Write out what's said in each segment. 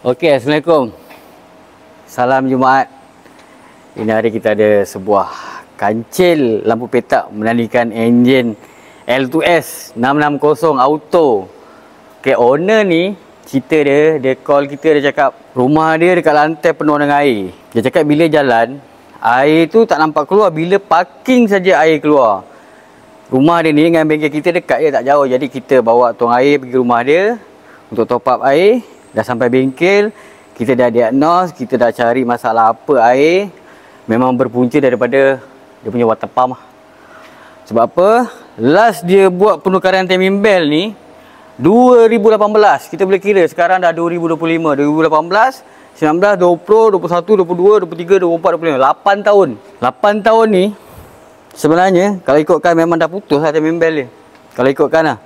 Okey, Assalamualaikum. Salam Jumaat. Ini hari kita ada sebuah kancil lampu petak menandakan enjin L2S 660 auto. Okey, owner ni cerita dia call kita, dia cakap rumah dia dekat lantai penuh dengan air. Dia cakap bila jalan, air tu tak nampak keluar, bila parking saja air keluar. Rumah dia ni dengan bengkel kita dekat je, tak jauh. Jadi kita bawa tong air pergi rumah dia untuk top up air. Dah sampai bengkel, kita dah diagnose, kita dah cari masalah apa air. Memang berpunca daripada dia punya water pump. Sebab apa? Last dia buat penukaran timing belt ni 2018. Kita boleh kira sekarang dah 2025, 2018, 19, 20, 21, 22, 23, 24, 25. 8 tahun. 8 tahun ni sebenarnya kalau ikutkan memang dah putus lah timing belt dia. Kalau ikutkan lah.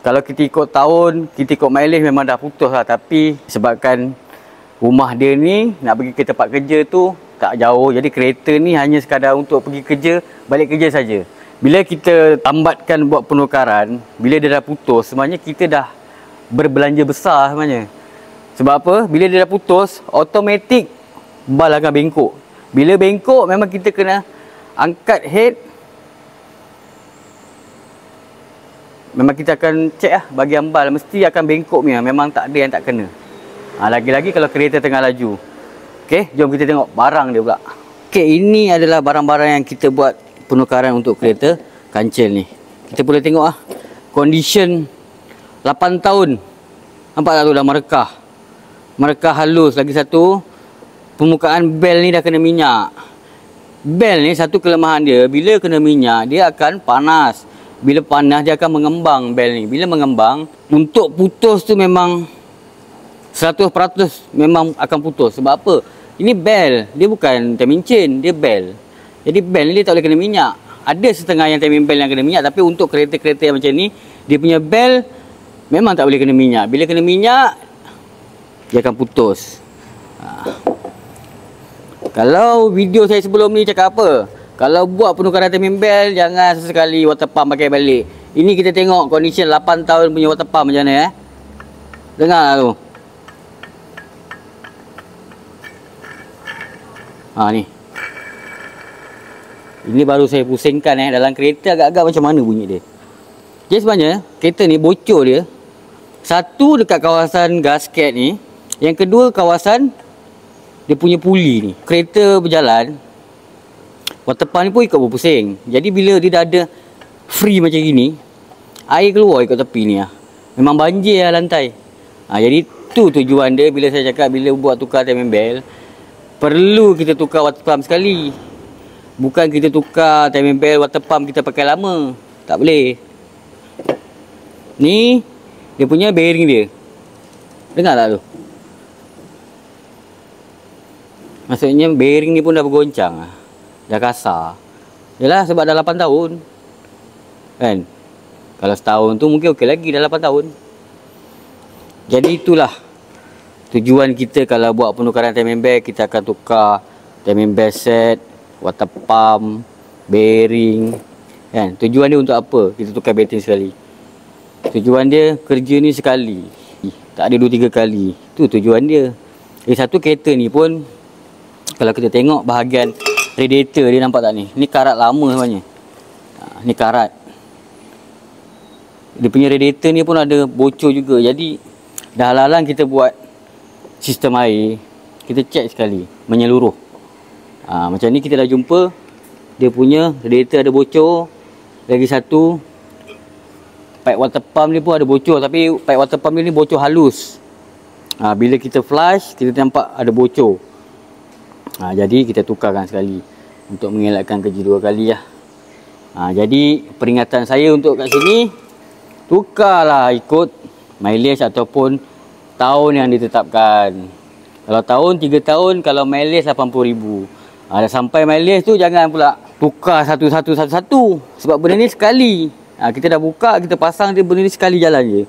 Kalau kita ikut tahun, kita ikut mileage memang dah putus lah. Tapi sebabkan rumah dia ni nak pergi ke tempat kerja tu tak jauh. Jadi kereta ni hanya sekadar untuk pergi kerja, balik kerja saja. Bila kita tambatkan buat penukaran, bila dia dah putus, sebenarnya kita dah berbelanja besar sebenarnya. Sebab apa? Bila dia dah putus, automatik bal akan bengkok. Bila bengkok, memang kita kena angkat head. Memang kita akan cek lah bahagian bal, mesti akan bengkok punya. Memang tak ada yang tak kena. Lagi-lagi kalau kereta tengah laju. Okey, jom kita tengok barang dia pula. Okey, ini adalah barang-barang yang kita buat penukaran untuk kereta kancil ni. Kita boleh tengok lah condition 8 tahun. Nampak tak tu dah merekah. Merekah halus. Lagi satu, permukaan bel ni dah kena minyak. Bel ni satu kelemahan dia, bila kena minyak dia akan panas. Bila panas dia akan mengembang bel ni. Bila mengembang, untuk putus tu memang 100% memang akan putus. Sebab apa? Ini bel, dia bukan timing chain, dia bel. Jadi bel ni dia tak boleh kena minyak. Ada setengah yang timing bel yang kena minyak, tapi untuk kereta-kereta yang macam ni, dia punya bel memang tak boleh kena minyak. Bila kena minyak, dia akan putus. Kalau video saya sebelum ni cakap apa? Kalau buat penukaran timing belt, jangan sesekali water pump pakai balik. Ini kita tengok condition 8 tahun punya water pump macam mana Dengar lah tu. Ni. Ini baru saya pusingkan dalam kereta agak-agak macam mana bunyi dia. Jadi sebenarnya kereta ni bocor dia. Satu dekat kawasan gasket ni, yang kedua kawasan dia punya puli ni. Kereta berjalan, water pump ni pun ikut berpusing. Jadi bila dia dah ada free macam gini, air keluar ikut tepi ni memang banjir lantai. Jadi tu tujuan dia bila saya cakap bila buat tukar timing belt, perlu kita tukar water pump sekali. Bukan kita tukar timing belt, water pump kita pakai lama. Tak boleh. Ni dia punya bearing dia. Dengar tak tu? Maksudnya bearing ni pun dah bergoncang. Dah kasar. Yalah sebab dah 8 tahun. Kan? Kalau setahun tu mungkin okey lagi, dah 8 tahun. Jadi itulah tujuan kita kalau buat penukaran timing belt. Kita akan tukar timing belt set, water pump, bearing. Kan? Tujuan dia untuk apa? Kita tukar bateri sekali. Tujuan dia kerja ni sekali. Tak ada 2-3 kali. Tu tujuan dia. Satu kereta ni pun kalau kita tengok bahagian radiator dia, nampak tak ni? Ni karat lama sebenarnya. Ni karat. Dia punya radiator ni pun ada bocor juga. Jadi dah halang kita buat sistem air, kita cek sekali menyeluruh. Macam ni kita dah jumpa dia punya radiator ada bocor. Lagi satu, pipe water pump ni pun ada bocor, tapi pipe water pump ni bocor halus. Bila kita flush, kita nampak ada bocor. Jadi kita tukarkan sekali untuk mengelakkan kerja 2 kali lah. Jadi peringatan saya untuk kat sini, tukarlah ikut mileage ataupun tahun yang ditetapkan. Kalau tahun 3 tahun, kalau mileage 80,000. Dah sampai mileage tu jangan pula tukar satu-satu. Sebab benda ni sekali. Kita dah buka, kita pasang dia, benda ni sekali jalan je.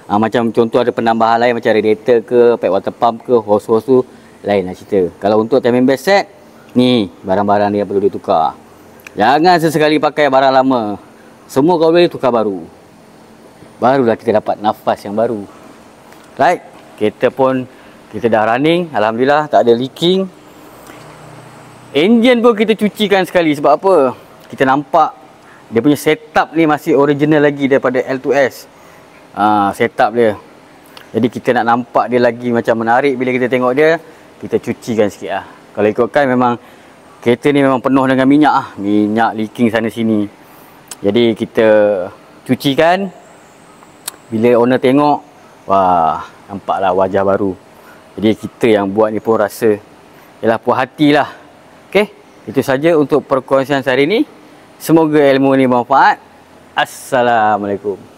Macam contoh ada penambahan lain macam radiator ke, pipe water pump ke, hose-hose tu lain lah cerita. Kalau untuk timing belt set, ni barang-barang dia perlu ditukar. Jangan sesekali pakai barang lama. Semua kalau boleh tukar baru. Barulah kita dapat nafas yang baru. Right? Kereta pun Kita dah running, alhamdulillah tak ada leaking. Enjin pun kita cucikan sekali. Sebab apa? Kita nampak dia punya setup ni masih original lagi daripada L2S. Setup dia. Jadi kita nak nampak dia lagi macam menarik bila kita tengok dia, kita cucikan sikit lah. Kalau ikutkan memang kereta ni memang penuh dengan minyak lah. Minyak leaking sana sini. Jadi kita cucikan. Bila owner tengok, wah, nampaklah wajah baru. Jadi kita yang buat ni pun rasa yalah puas hatilah. Okey, itu saja untuk perkongsian saya hari ni. Semoga ilmu ni bermanfaat. Assalamualaikum.